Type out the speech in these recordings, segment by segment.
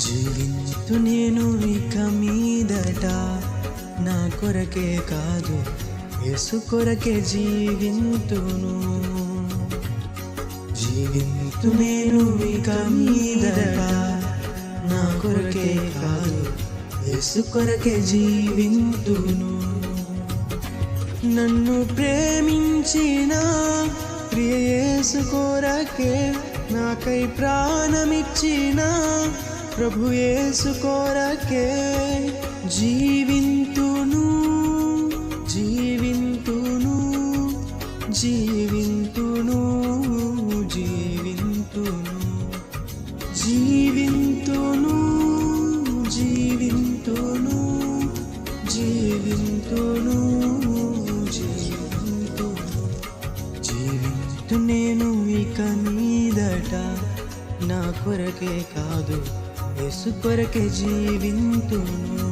జీవింతు నేను ఇక మీదట నా కొరకే కాదు యేసు కొరకే జీవింతును. జీవింతు నేను ఇక మీదట నా కొరకే కాదు యేసు కొరకే జీవింతును. నన్ను ప్రేమించిన ప్రియ యేసు కొరకే నాకై ప్రాణమిచ్చిన ప్రభు యేసు కొరకే జీవింతును జీవింతును జీవింతును జీవింతును జీవింతును జీవింతును జీవింతును జీవింతును జీవింతు నేను ఇక మీదట నా కొరకే కాదు యేసు కొరకే జీవింతును.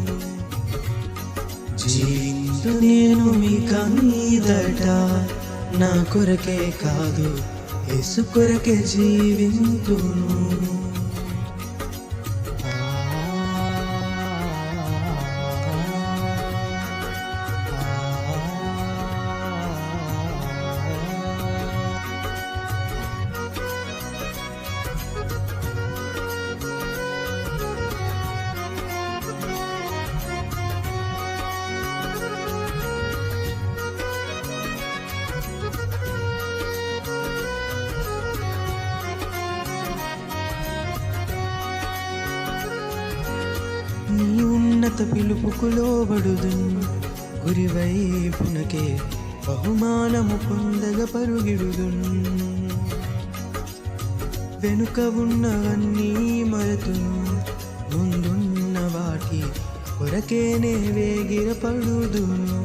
జీవింతు నేను ఇక మీదట నా కొరకే కాదు యేసు కొరకే జీవింతును. నీ ఉన్నత పిలుపుకు లోబడుదున్ గురివైపునకే బహుమానము పొందగ పరుగిడుదున్. వెనుక ఉన్నవన్నీ మరతును ముందున్న వాటి కొరకేనే వేగిరపడుదును.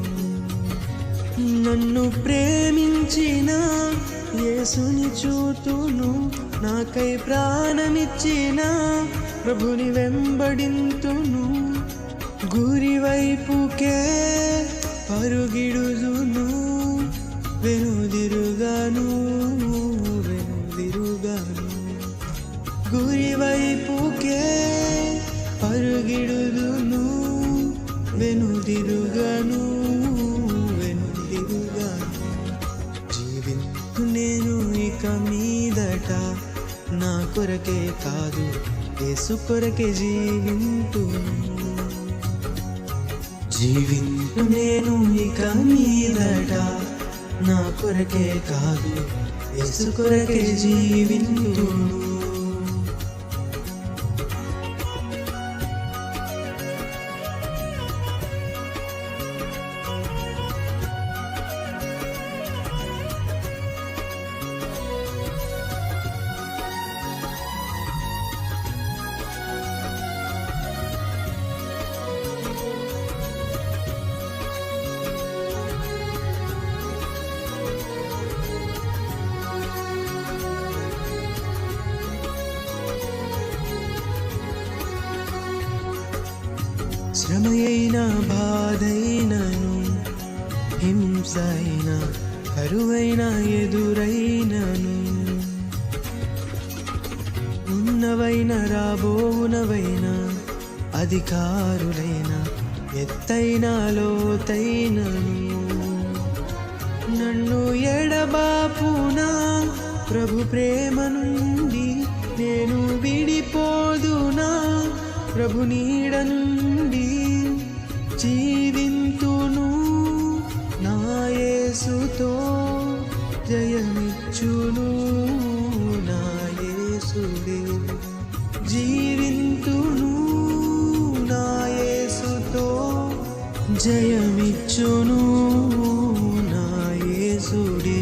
నన్ను ప్రేమించిన యేసుని చూతును నాకై ప్రాణమిచ్చిన ప్రభుని వెంబడింతును. గురివైపుకే పరుగిడుదును వెనుదిరుగాను వెనుదిరుగాను గురివైపుకే పరుగిడుదును వెనుదిరుగాను వెనుదిరుగాను. జీవింతు నేను ఇక మీదట నా కొరకే కాదు యేసు కొరకే జీవింతును. జీవింతు నేను ఇక మీదట నా కొరకే కాదు యేసు కొరకే జీవింతును. శ్రమయైన బాధైనను హింసైన కరువైన ఎదురైనను ఉన్నవైన రాబోవునవైన అధికారులైన ఎత్తైన లోతైనను నన్ను ఎడబాపునా ప్రభు ప్రేమ నుండి నేను విడిపోదునా ప్రభు నీడ నుండి. జీవింతును నా యేసుతో జయమిచ్చును నా యేసుడే. జీవింతును నా యేసుతో జయమిచ్చును నా యేసుడే.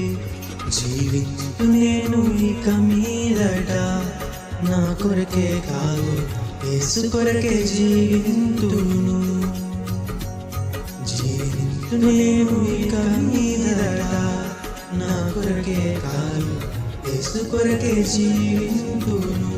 జీవింతు నేను ఇక మీదట నా కొరకే కాదు యేసు కొరకే జీవింతును. జీవింతు నేను ఇక మీదట నా కొరకే కాదు యేసు కొరకే జీవింతును.